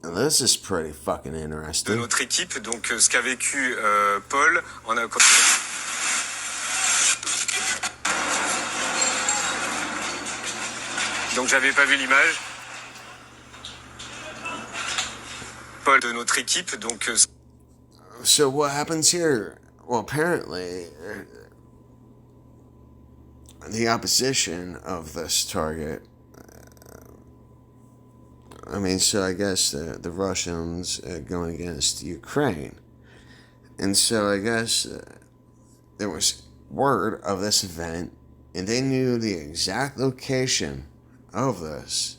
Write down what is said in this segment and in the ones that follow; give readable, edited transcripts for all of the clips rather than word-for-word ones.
This is pretty fucking interesting. De notre équipe, donc ce qu'a vécu Paul en a... Donc j'avais pas vu l'image. Paul de notre équipe, donc... So what happens here? Well, apparently, the opposition of this target. I mean, so I guess the Russians going against Ukraine, and so I guess there was word of this event, and they knew the exact location of this.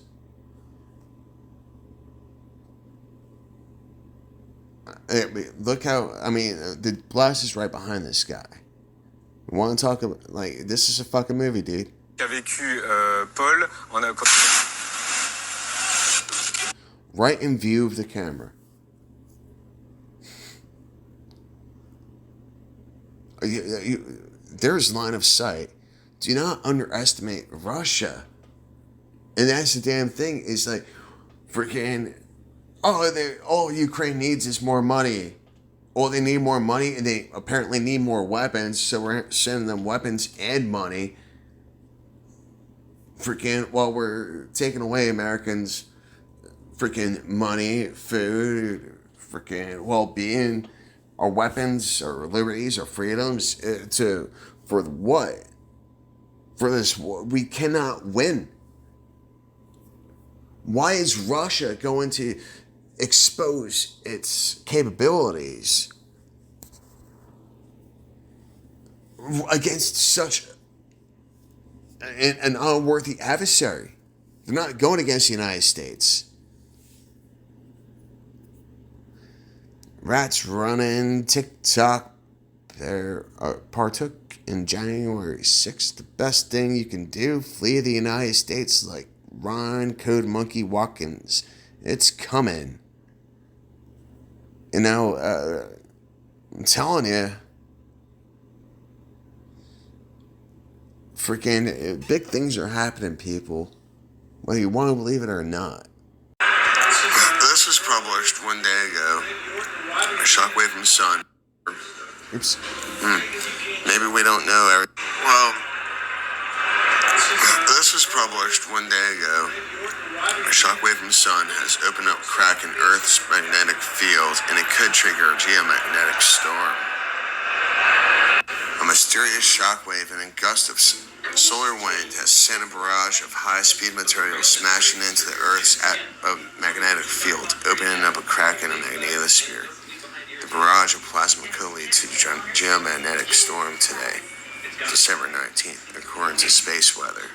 Look how, I mean, the blast is right behind this guy. You want to talk about, like, this is a fucking movie, dude. Qu'a vécu Paul en a... Right in view of the camera. There's line of sight. Do not underestimate Russia. And that's the damn thing, is like, freaking, all Ukraine needs is more money. Oh, they need more money, and they apparently need more weapons, so we're sending them weapons and money. Freaking, while we're taking away Americans' freaking money, food, freaking well-being, our weapons, our liberties, our freedoms, for what? For this war. We cannot win. Why is Russia going to expose its capabilities against such an unworthy adversary? They're not going against the United States. Rats running TikTok. They partook in January 6th. The best thing you can do, flee the United States like Ron Code Monkey Watkins. It's coming. You know, I'm telling you, freaking big things are happening, people, whether you want to believe it or not. This was published one day ago. A shockwave from the sun. Oops. Maybe we don't know everything. Well, this was published one day ago. A shockwave from the sun has opened up a crack in Earth's magnetic field, and it could trigger a geomagnetic storm. A mysterious shockwave and a gust of solar wind has sent a barrage of high-speed material smashing into the Earth's magnetic field, opening up a crack in a magnetosphere. The barrage of plasma could lead to geomagnetic storm today, December 19th, according to space weather.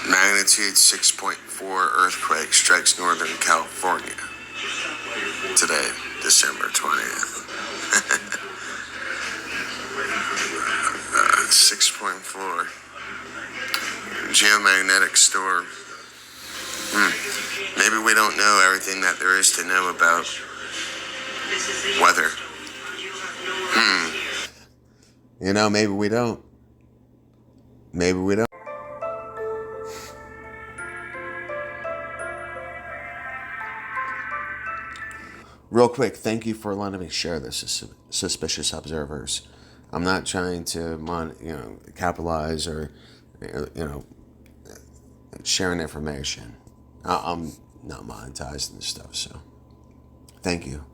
Magnitude 6.4 earthquake strikes Northern California today, December 20th. 6.4 geomagnetic storm. Maybe we don't know everything that there is to know about weather. You know, maybe we don't. Maybe we don't. Real quick, thank you for letting me share this, Suspicious Observers. I'm not trying to, capitalize or, sharing information. I'm not monetized and stuff, so thank you.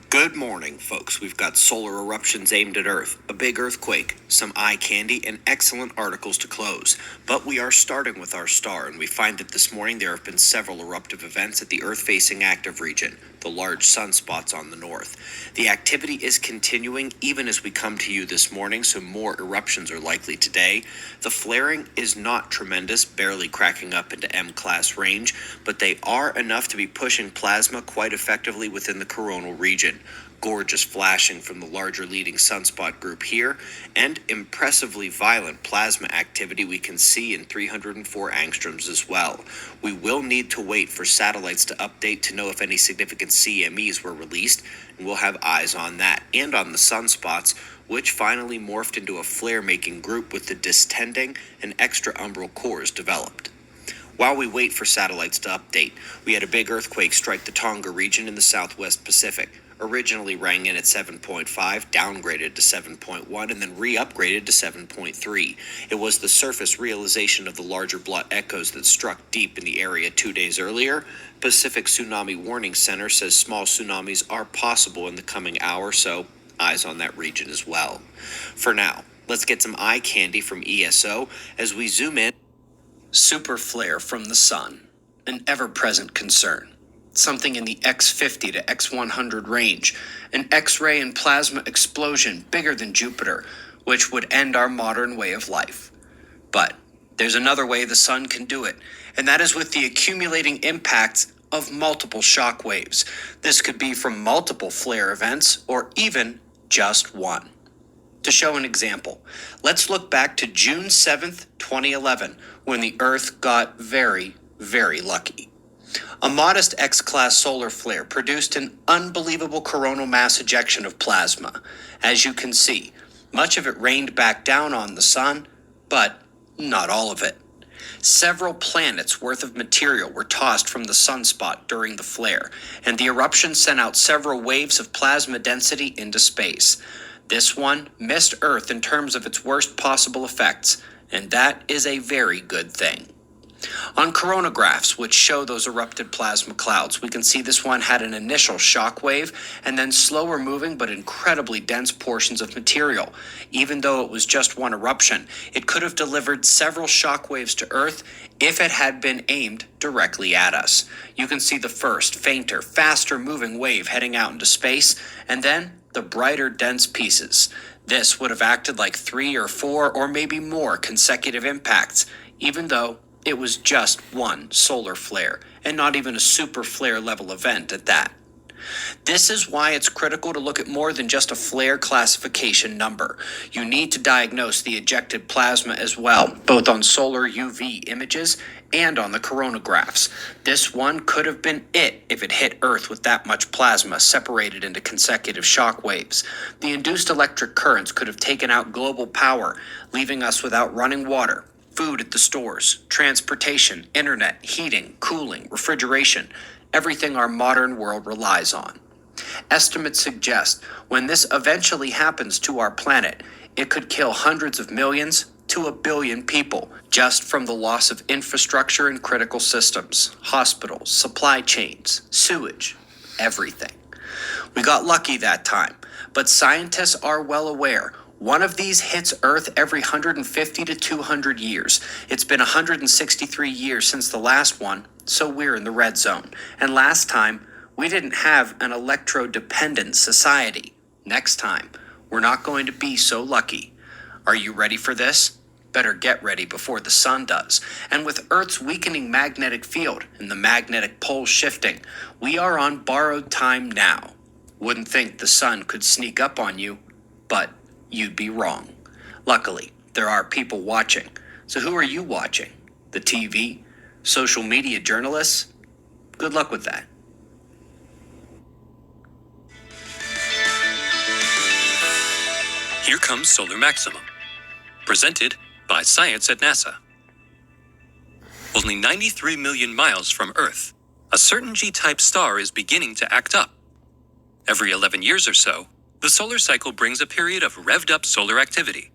Good morning, folks. We've got solar eruptions aimed at Earth, a big earthquake, some eye candy, and excellent articles to close. But we are starting with our star, and we find that this morning there have been several eruptive events at the Earth-facing active region, the large sunspots on the north. The activity is continuing even as we come to you this morning, so more eruptions are likely today. The flaring is not tremendous, barely cracking up into M-class range, but they are enough to be pushing plasma quite effectively within the coronal region. Gorgeous flashing from the larger leading sunspot group here, and impressively violent plasma activity we can see in 304 angstroms as well. We will need to wait for satellites to update to know if any significant CMEs were released, and we'll have eyes on that and on the sunspots, which finally morphed into a flare-making group with the distending and extra umbral cores developed. While we wait for satellites to update, we had a big earthquake strike the Tonga region in the southwest Pacific. Originally rang in at 7.5, downgraded to 7.1, and then re-upgraded to 7.3. It was the surface realization of the larger blot echoes that struck deep in the area 2 days earlier. Pacific Tsunami Warning Center says small tsunamis are possible in the coming hour, so eyes on that region as well. For now, let's get some eye candy from ESO as we zoom in. Super flare from the sun, an ever-present concern. Something in the X50 to X100 range, an X-ray and plasma explosion bigger than Jupiter, which would end our modern way of life. But there's another way the sun can do it, and that is with the accumulating impacts of multiple shock waves. This could be from multiple flare events or even just one. To show an example, let's look back to June 7th, 2011, when the Earth got very, very lucky. A modest X-class solar flare produced an unbelievable coronal mass ejection of plasma. As you can see, much of it rained back down on the sun, but not all of it. Several planets worth of material were tossed from the sunspot during the flare, and the eruption sent out several waves of plasma density into space. This one missed Earth in terms of its worst possible effects, and that is a very good thing. On coronagraphs, which show those erupted plasma clouds, we can see this one had an initial shock wave and then slower moving but incredibly dense portions of material. Even though it was just one eruption, it could have delivered several shock waves to Earth if it had been aimed directly at us. You can see the first, fainter, faster moving wave heading out into space, and then the brighter, dense pieces. This would have acted like 3 or 4 or maybe more consecutive impacts, even though it was just one solar flare, and not even a super flare level event at that. This is why it's critical to look at more than just a flare classification number. You need to diagnose the ejected plasma as well, both on solar UV images and on the coronagraphs. This one could have been it if it hit Earth with that much plasma separated into consecutive shock waves. The induced electric currents could have taken out global power, leaving us without running water, food at the stores, transportation, internet, heating, cooling, refrigeration, everything our modern world relies on. Estimates suggest when this eventually happens to our planet, it could kill hundreds of millions to 1 billion people just from the loss of infrastructure and critical systems, hospitals, supply chains, sewage, everything. We got lucky that time, but scientists are well aware one of these hits Earth every 150 to 200 years. It's been 163 years since the last one, so we're in the red zone. And last time, we didn't have an electro-dependent society. Next time, we're not going to be so lucky. Are you ready for this? Better get ready before the sun does. And with Earth's weakening magnetic field and the magnetic pole shifting, we are on borrowed time now. Wouldn't think the sun could sneak up on you, but you'd be wrong. Luckily, there are people watching. So who are you watching? The TV? Social media journalists? Good luck with that. Here comes Solar Maximum, presented by Science at NASA. Only 93 million miles from Earth, a certain G-type star is beginning to act up. Every 11 years or so, the solar cycle brings a period of revved-up solar activity.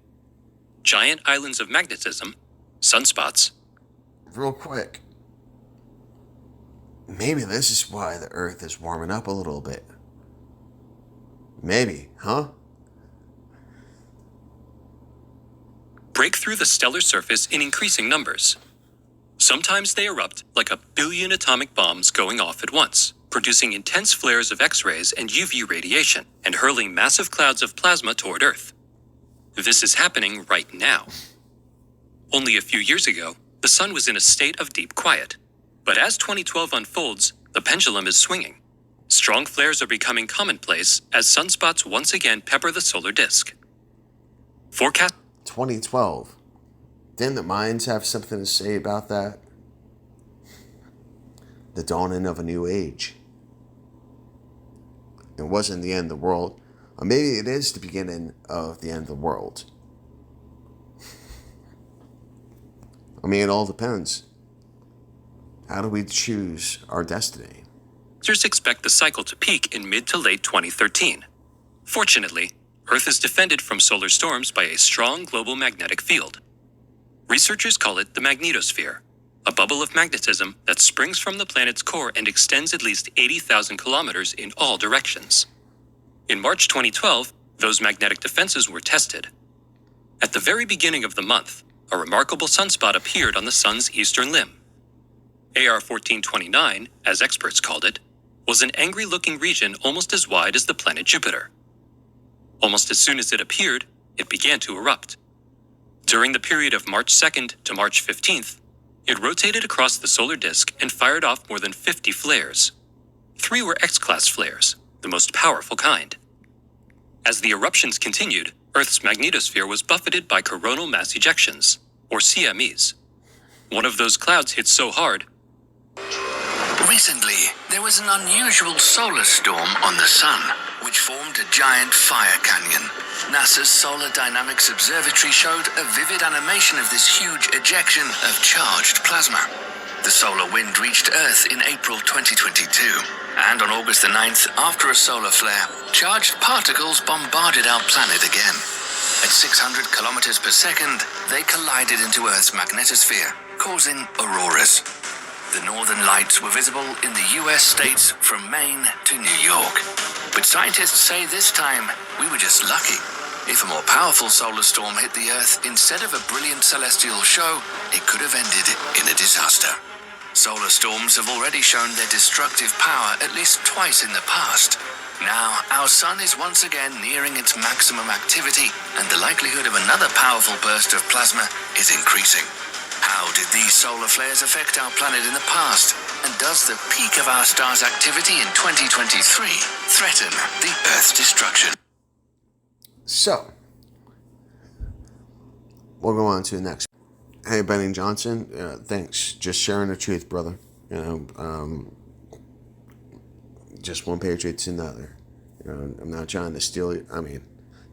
Giant islands of magnetism, sunspots. Real quick. Maybe this is why the Earth is warming up a little bit. Maybe, huh? Break through the stellar surface in increasing numbers. Sometimes they erupt like 1 billion atomic bombs going off at once, producing intense flares of X-rays and UV radiation, and hurling massive clouds of plasma toward Earth. This is happening right now. Only a few years ago, the sun was in a state of deep quiet. But as 2012 unfolds, the pendulum is swinging. Strong flares are becoming commonplace as sunspots once again pepper the solar disk. Forecast 2012. Didn't the Mayans have something to say about that? The dawning of a new age. It wasn't the end of the world. Or maybe it is the beginning of the end of the world. I mean, it all depends. How do we choose our destiny? Researchers expect the cycle to peak in mid to late 2013. Fortunately, Earth is defended from solar storms by a strong global magnetic field. Researchers call it the magnetosphere, a bubble of magnetism that springs from the planet's core and extends at least 80,000 kilometers in all directions. In March 2012, those magnetic defenses were tested. At the very beginning of the month, a remarkable sunspot appeared on the sun's eastern limb. AR 1429, as experts called it, was an angry-looking region almost as wide as the planet Jupiter. Almost as soon as it appeared, it began to erupt. During the period of March 2nd to March 15th, it rotated across the solar disk and fired off more than 50 flares. 3 were X-class flares, the most powerful kind. As the eruptions continued, Earth's magnetosphere was buffeted by coronal mass ejections, or CMEs. One of those clouds hit so hard. Recently, there was an unusual solar storm on the Sun, which formed a giant fire canyon. NASA's Solar Dynamics Observatory showed a vivid animation of this huge ejection of charged plasma. The solar wind reached Earth in April 2022, and on August the 9th, after a solar flare, charged particles bombarded our planet again. At 600 kilometers per second, they collided into Earth's magnetosphere, causing auroras. The northern lights were visible in the US states from Maine to New York. But scientists say this time, we were just lucky. If a more powerful solar storm hit the Earth instead of a brilliant celestial show, it could have ended in a disaster. Solar storms have already shown their destructive power at least twice in the past. Now, our sun is once again nearing its maximum activity, and the likelihood of another powerful burst of plasma is increasing. How did these solar flares affect our planet in the past? And does the peak of our star's activity in 2023 threaten the Earth's destruction? So, we'll go on to the next. Hey, Benny Johnson, thanks. Just sharing the truth, brother. Just one patriot to another. I'm not trying to steal it. I mean,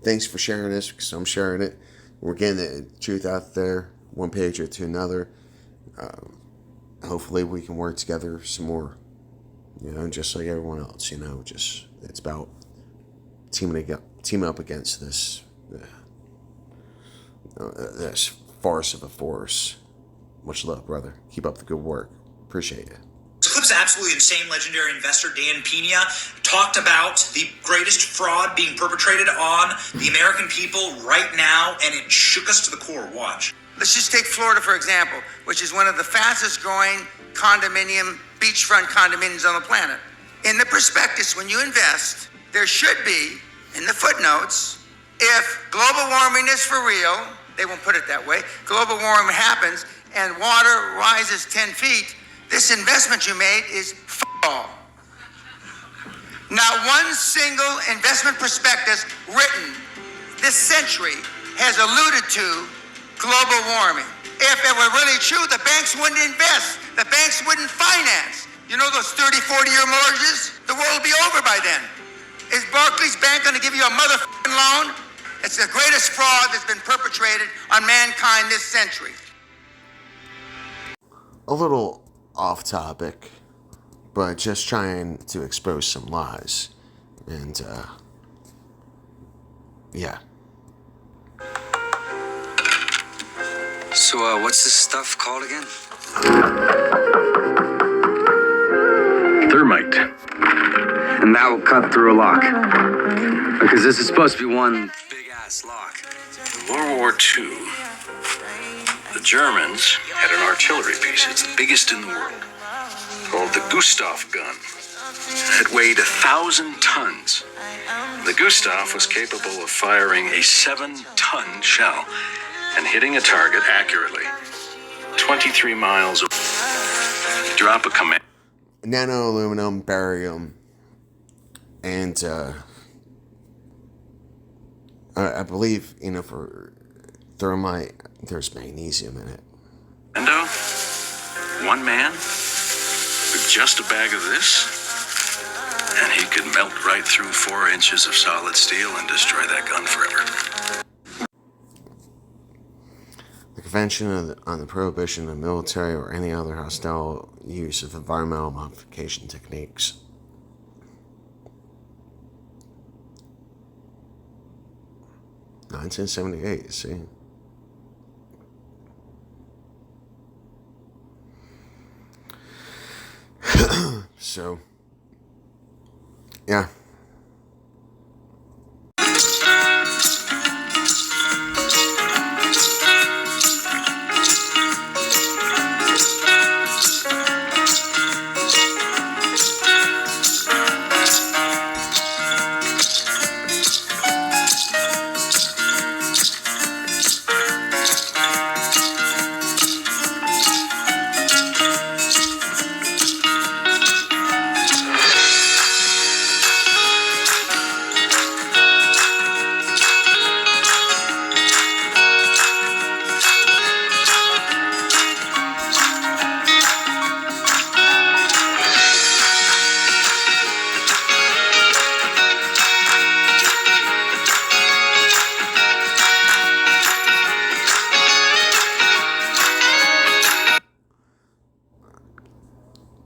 thanks for sharing this because I'm sharing it. We're getting the truth out there, one patriot to another. Hopefully we can work together some more. Just like everyone else. Just it's about team up against this this farce of a force. Much love, brother. Keep up the good work. Appreciate it. This clip's absolutely insane. Legendary investor Dan Pena talked about the greatest fraud being perpetrated on the American people right now, and it shook us to the core. Watch. Let's just take Florida, for example, which is one of the fastest growing beachfront condominiums on the planet. In the prospectus, when you invest, there should be, in the footnotes, if global warming is for real, they won't put it that way, global warming happens and water rises 10 feet, this investment you made is all. Not one single investment prospectus written this century has alluded to global warming. If it were really true, the banks wouldn't invest. The banks wouldn't finance. Those 30, 40-year mortgages? The world will be over by then. Is Barclays Bank going to give you a motherfucking loan? It's the greatest fraud that's been perpetrated on mankind this century. A little off topic, but just trying to expose some lies. And, yeah. So, what's this stuff called again? Thermite. And that will cut through a lock. Because this is supposed to be one big-ass lock. In World War II, the Germans had an artillery piece. It's the biggest in the world. Called the Gustav gun. It weighed 1,000 tons. The Gustav was capable of firing a 7-ton shell and hitting a target accurately. 23 miles away. Drop a command. Nano aluminum, barium, and I believe for thermite there's magnesium in it. Endo, one man with just a bag of this, and he could melt right through 4 inches of solid steel and destroy that gun forever. Like a Prevention on the prohibition of military or any other hostile use of environmental modification techniques. (1978), see? So, yeah.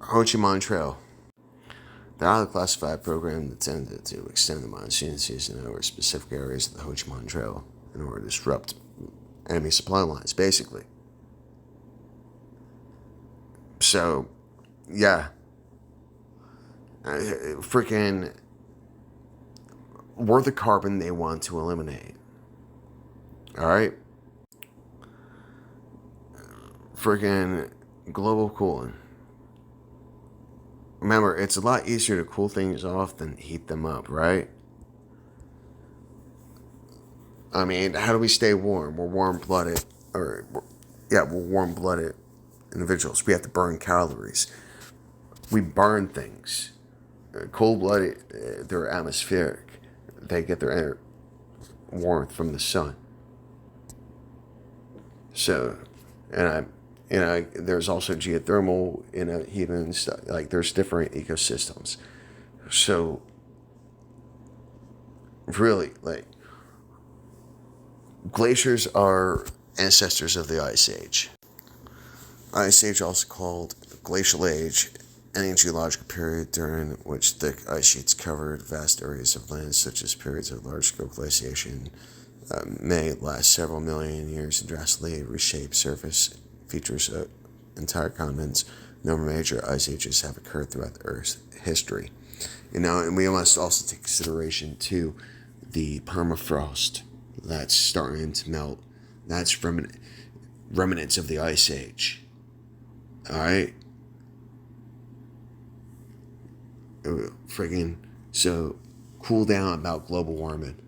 Ho Chi Minh Trail. The highly classified program intended to extend the monsoon season over specific areas of the Ho Chi Minh Trail in order to disrupt enemy supply lines, basically. So, yeah. Freaking, we're the carbon they want to eliminate. Alright? Freaking global cooling. Remember, it's a lot easier to cool things off than heat them up, right? I mean, how do we stay warm? We're warm-blooded, we're warm-blooded individuals. We have to burn calories. We burn things. Cold-blooded, they're atmospheric. They get their warmth from the sun. So, there's also geothermal, heat and stuff. Like, there's different ecosystems. So, really, like, glaciers are ancestors of the Ice Age. Ice Age, also called Glacial Age, any geological period during which thick ice sheets covered vast areas of land, such as periods of large-scale glaciation, may last several million years and drastically reshape surface features of entire continents. No major ice ages have occurred throughout the Earth's history. And we must also take consideration to the permafrost that's starting to melt. That's remnants of the Ice Age. Alright? So, cool down about global warming.